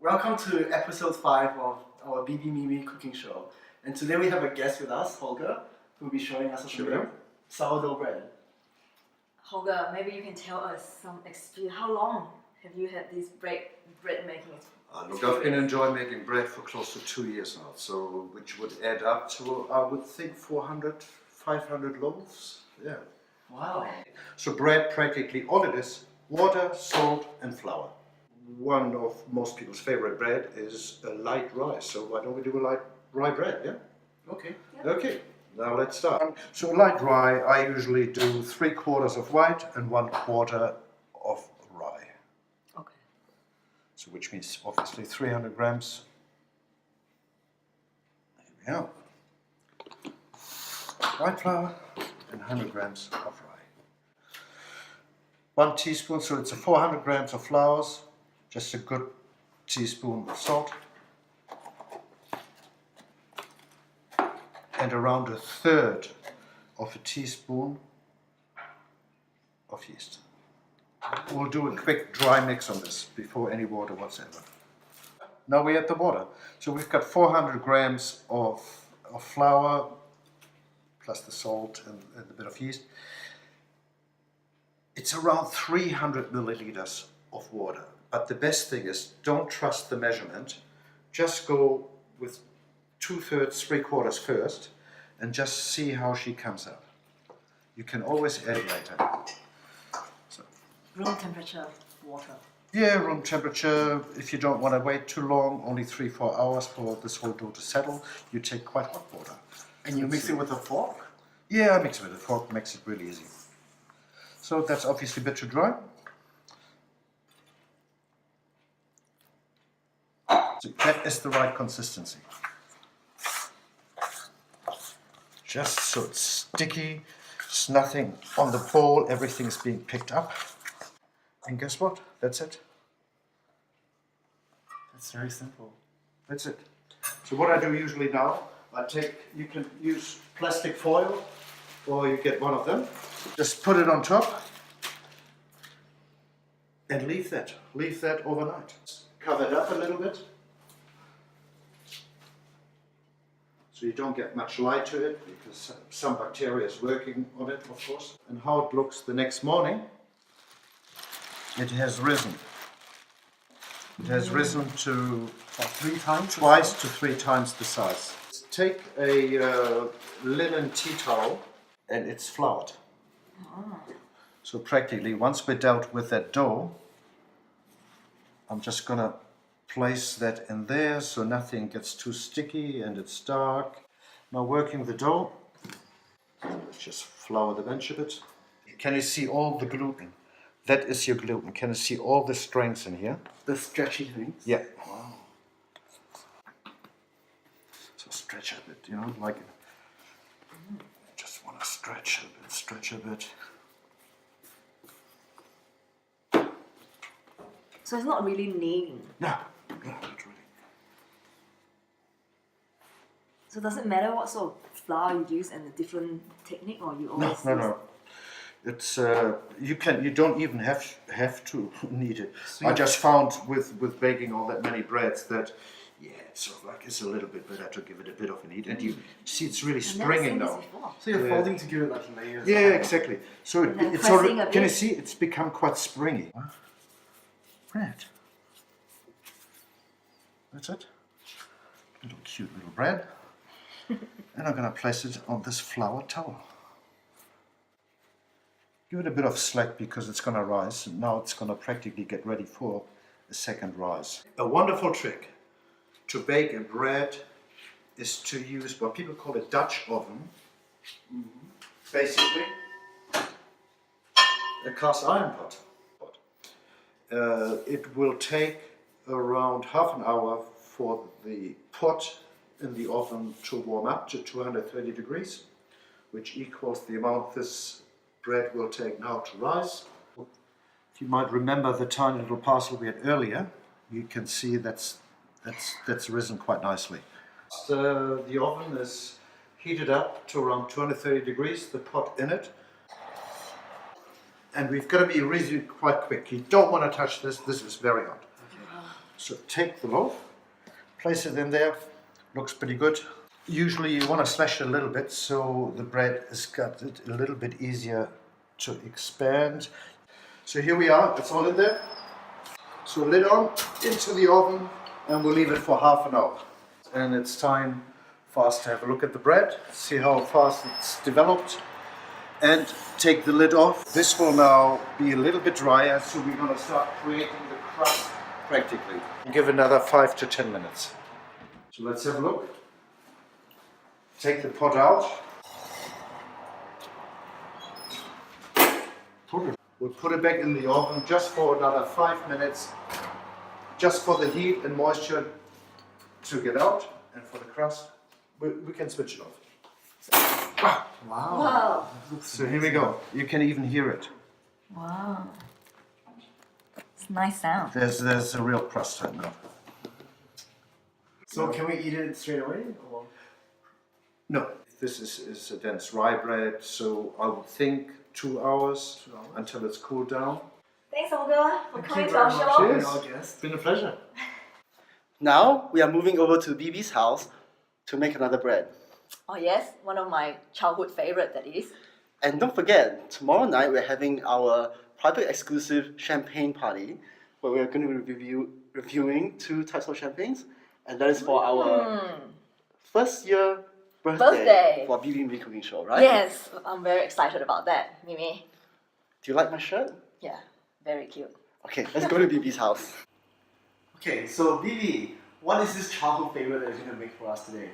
Welcome to episode 5 of our Byby Mymy cooking show. And today we have a guest with us, Holger, who will be showing us how to make sourdough bread. Holger, maybe you can tell us some experience. How long have you had this bread making? Look, I've been enjoying making bread for close to 2 years now, so which would add up to, I would think, 400, 500 loaves. Yeah. Wow. So bread, practically all it is, water, salt and flour. One of most people's favorite bread is a light rye, so why don't we do a light rye bread, yeah? Okay. Yeah. Okay, now let's start. So light rye, I usually do 3/4 of white and 1/4 of rye. Okay. So which means obviously 300 grams. Here we go. White flour and 100 grams of rye. 1 teaspoon, so it's a 400 grams of flours, just a good teaspoon of salt, and around 1/3 of a teaspoon of yeast. We'll do a quick dry mix on this before any water whatsoever. Now we add the water. So we've got 400 grams of flour, plus the salt and a bit of yeast. It's around 300 milliliters of water. But the best thing is, don't trust the measurement. Just go with 2/3, 3/4 first, and just see how she comes out. You can always add later. Room temperature water. Yeah, room temperature. If you don't want to wait too long, only 3-4 hours for this whole dough to settle, you take quite hot water. And you mix it with a fork? Yeah, I mix it with a fork, makes it really easy. So that's obviously a bit too dry. So that is the right consistency. Just so it's sticky, there's nothing on the bowl, everything's being picked up. And guess what? That's it. That's very simple. That's it. So what I do usually now, you can use plastic foil, or you get one of them. Just put it on top and leave that overnight. Cover it up a little bit, so you don't get much light to it, because some bacteria is working on it, of course. And how it looks the next morning, it has risen. It has risen to twice to 3 times the size. Take a linen tea towel and it's floured. So practically, once we're dealt with that dough, I'm just gonna place that in there so nothing gets too sticky and it's dark. Now working the dough, let's just flour the bench a bit. Can you see all the gluten? That is your gluten. Can you see all the strengths in here? The stretchy things? Yeah. Wow. So stretch a bit, you know, like just want to stretch a bit. So it's not really kneading. No, not really. So does it matter what sort of flour you use and the different technique, or you always No. It's you don't even have to knead it. So I just found with baking all that many breads that it's sort of like it's a little bit better to give it a bit of a knead. And you see it's really springing now. So you're folding to give it like layers? Yeah, exactly. So it's already, a bit. can you see it's become quite springy. Bread. That's it. Little cute little bread. And I'm going to place it on this flour towel. Give it a bit of slack because it's going to rise. And now it's going to practically get ready for a second rise. A wonderful trick to bake a bread is to use what people call a Dutch oven. Basically, a cast iron pot. It will take around half an hour for the pot in the oven to warm up to 230 degrees, which equals the amount this bread will take now to rise. If you might remember the tiny little parcel we had earlier, you can see that's risen quite nicely. The oven is heated up to around 230 degrees, the pot in it. And we've got to be really quite quick. You don't want to touch this. This is very hot. So take the loaf, place it in there, looks pretty good. Usually you want to smash it a little bit so the bread has got it a little bit easier to expand. So here we are, it's all in there. So lid on, into the oven, and we'll leave it for half an hour. And it's time for us to have a look at the bread, see how fast it's developed, and take the lid off. This will now be a little bit drier, so we're going to start creating the crust practically. Give another 5 to 10 minutes. So let's have a look. Take the pot out. We'll put it back in the oven just for another 5 minutes, just for the heat and moisture to get out, and for the crust, we can switch it off. Wow. Wow. So here we go. You can even hear it. Wow. It's a nice sound. There's a real crust right now. So can we eat it straight away? Or? No, this is a dense rye bread, so I would think 2 hours, until it's cooled down. Thanks, Holger, for Thank coming you to our very show. much. Cheers. Our guest. It's been a pleasure. Now we are moving over to Byby's house to make another bread. Oh yes, one of my childhood favorite, that is. And don't forget, tomorrow night we're having our private exclusive champagne party where we're going to be reviewing 2 types of champagnes, and that is for our first year birthday for Byby Mymy cooking show, right? Yes, I'm very excited about that, Mimi. Do you like my shirt? Yeah, very cute. Okay, let's go to Byby's house. Okay, so Byby, what is this childhood favorite that you're going to make for us today?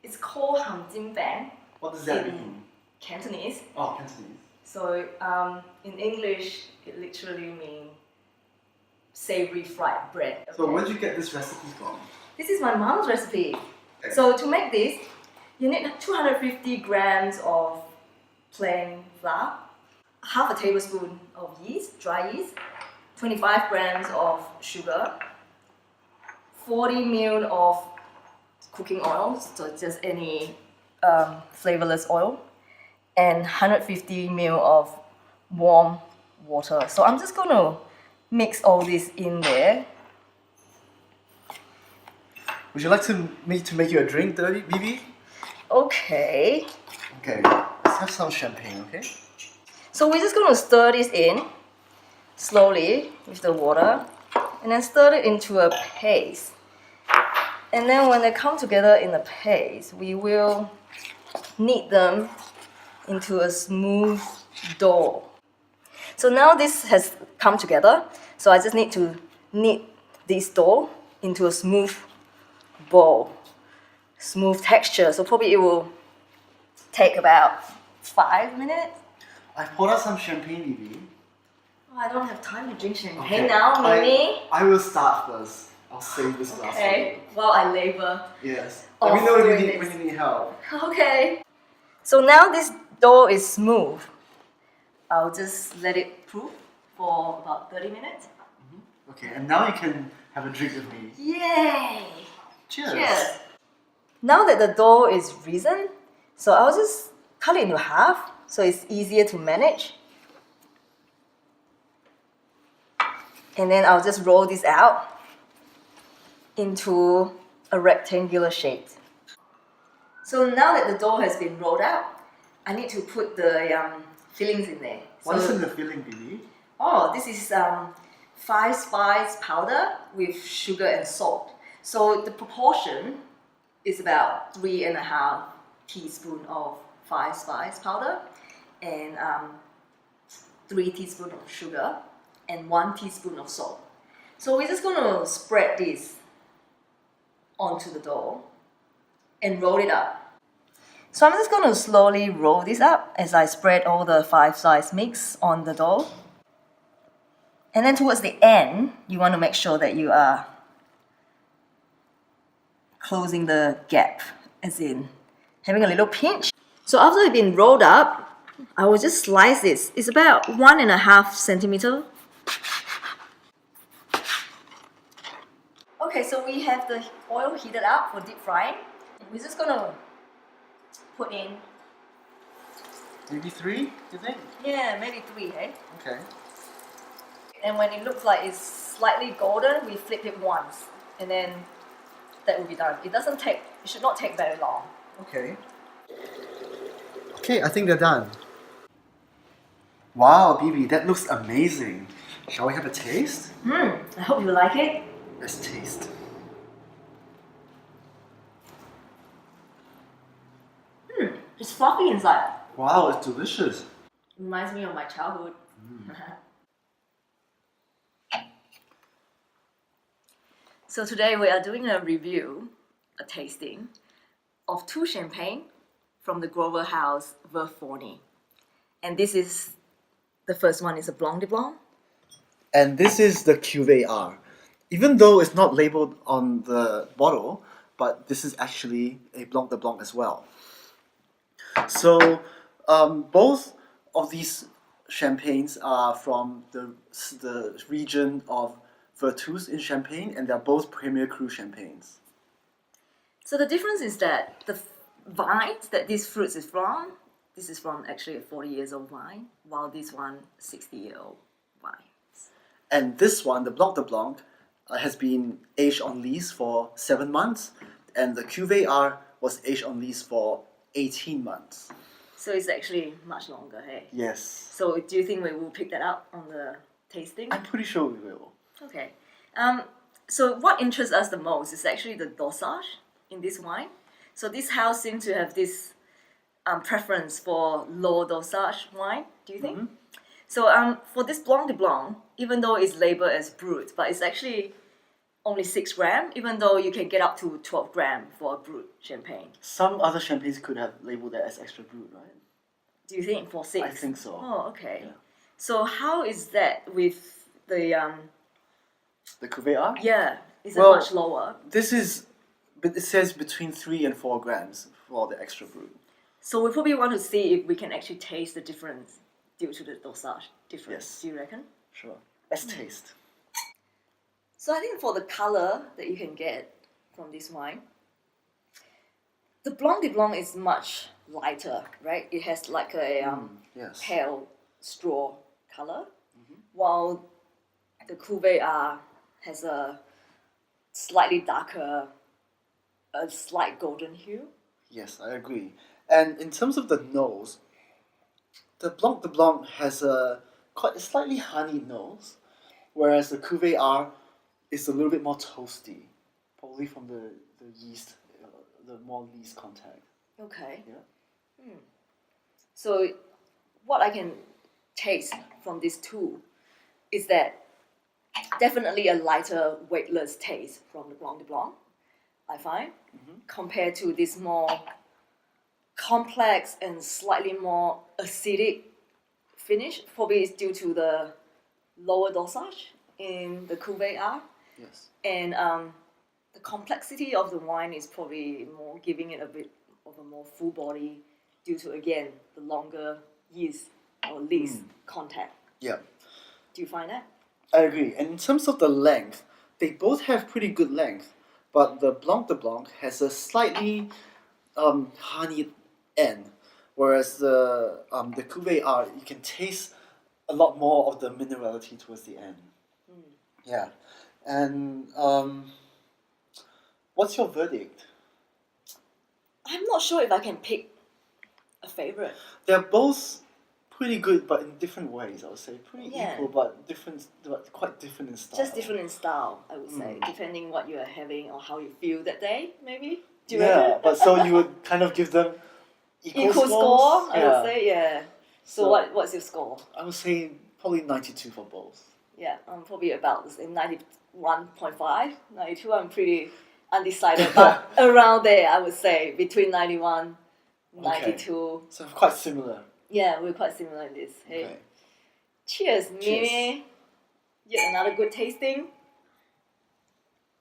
It's called Ham Jin Bang, What does that in mean? Cantonese. Oh, Cantonese. So in English, it literally means savoury fried bread. So okay? where did you get this recipe from? This is my mom's recipe. Okay. So to make this, you need 250 grams of plain flour, half a tablespoon of yeast, dry yeast, 25 grams of sugar, 40 ml of cooking oil, so just any flavourless oil, and 150 ml of warm water. So I'm just going to mix all this in there. Would you like me to make you a drink, Byby? Okay. Okay, let's have some champagne, okay? So we're just going to stir this in slowly with the water, and then stir it into a paste. And then when they come together in a paste, we will knead them into a smooth dough. So now this has come together, so I just need to knead this dough into a smooth ball, smooth texture. So probably it will take about 5 minutes. I poured out some champagne, Byby. Oh, I don't have time to drink champagne now, Mimi. I will start first. I'll save this glass. Okay, while I labor. Yes. Oh, Let me know doing when this. you need help. Okay. So now this dough is smooth. I'll just let it proof for about 30 minutes. Okay, and now you can have a drink with me. Yay! Cheers. Cheers. Now that the dough is risen, so I'll just cut it into half so it's easier to manage. And then I'll just roll this out into a rectangular shape. So now that the dough has been rolled out, I need to put the fillings in there. What is So- in the filling, Byby? Oh, this is 5 spice powder with sugar and salt. So the proportion is about 3.5 teaspoons of 5 spice powder and 3 teaspoons of sugar and 1 teaspoon of salt. So we're just going to spread this onto the dough and roll it up. So I'm just going to slowly roll this up as I spread all the 5 spice mix on the dough. And then towards the end, you want to make sure that you are closing the gap, as in having a little pinch. So after it's been rolled up, I will just slice this. It's about 1.5 centimeter. Okay, so we have the oil heated up for deep frying. We're just gonna put in, Maybe 3, you think? yeah, maybe 3, eh? Okay. And when it looks like it's slightly golden, we flip it once, and then that will be done. It should not take very long. Okay. Okay, I think they're done. Wow, Byby, that looks amazing. Shall we have a taste? I hope you like it. Let's taste. It's fluffy inside. Wow, it's delicious. Reminds me of my childhood. So today we are doing a review, a tasting, of 2 champagne from the Grover House Veuve Fourny. And this is, the first one is a Blanc de Blanc. And this is the Cuvée R. Even though it's not labeled on the bottle, but this is actually a Blanc de Blanc as well. So both of these champagnes are from the region of Vertus in Champagne, and they're both Premier Cru champagnes. So the difference is that the vines that these fruits is from, this is from actually a 40 years old vine, while this one 60-year-old vine. And this one, the Blanc de Blanc, has been aged on lees for 7 months, and the Cuvée R was aged on lees for 18 months. So it's actually much longer, hey? Yes. So do you think we will pick that up on the tasting? I'm pretty sure we will. Okay. So what interests us the most is actually the dosage in this wine. So this house seems to have this preference for low dosage wine, do you think? Mm-hmm. So for this Blanc de Blanc, even though it's labeled as Brut, but it's actually only 6 grams, even though you can get up to 12 grams for a Brut champagne. Some other champagnes could have labeled that as Extra-Brut, right? Do you think for 6? I think so. Oh, okay. Yeah. So how is that with the The Cuvée R? yeah, is it Well, much lower? This is, but it says between 3 and 4 grams for the Extra-Brut. So we probably want to see if we can actually taste the difference due to the dosage difference. Yes. Do you reckon? Sure. Let's taste. So I think for the color that you can get from this wine, the Blanc de Blanc is much lighter, right? It has like a Yes. pale straw color, while the Cuvée R has a slightly darker, a slight golden hue. Yes, I agree. And in terms of the nose, the Blanc de Blanc has a quite a slightly honeyed nose, whereas the Cuvée R is a little bit more toasty, probably from the yeast, the more yeast contact. Okay. Yeah. So what I can taste from these two is that definitely a lighter, weightless taste from the Blanc de Blanc, I find, compared to this more complex and slightly more acidic finish. Probably it's due to the lower dosage in the Cuvée R. Yes. And the complexity of the wine is probably more giving it a bit of a more full body due to, again, the longer yeast or least contact. Yeah, Do you find that? I agree. And in terms of the length, they both have pretty good length, but the Blanc de Blanc has a slightly honeyed end, whereas the Cuvée R, you can taste a lot more of the minerality towards the end. Yeah. And what's your verdict? I'm not sure if I can pick a favorite. They're both pretty good, but in different ways, I would say. Pretty Yeah. equal, but different, but quite different in style. Just different in style, I would say, depending what you are having or how you feel that day, maybe. Do you Yeah, reckon? but so you would kind of give them equal Equal scores? score, I would say, yeah. So, what's your score? I would say probably 92 for both. Yeah, I'm probably about 91.5, 92. I'm pretty undecided, but around there, I would say between 91, 92. So quite similar. Yeah, we're quite similar in this. Hey, Okay. cheers, Cheers. Mymy. Yet another good tasting.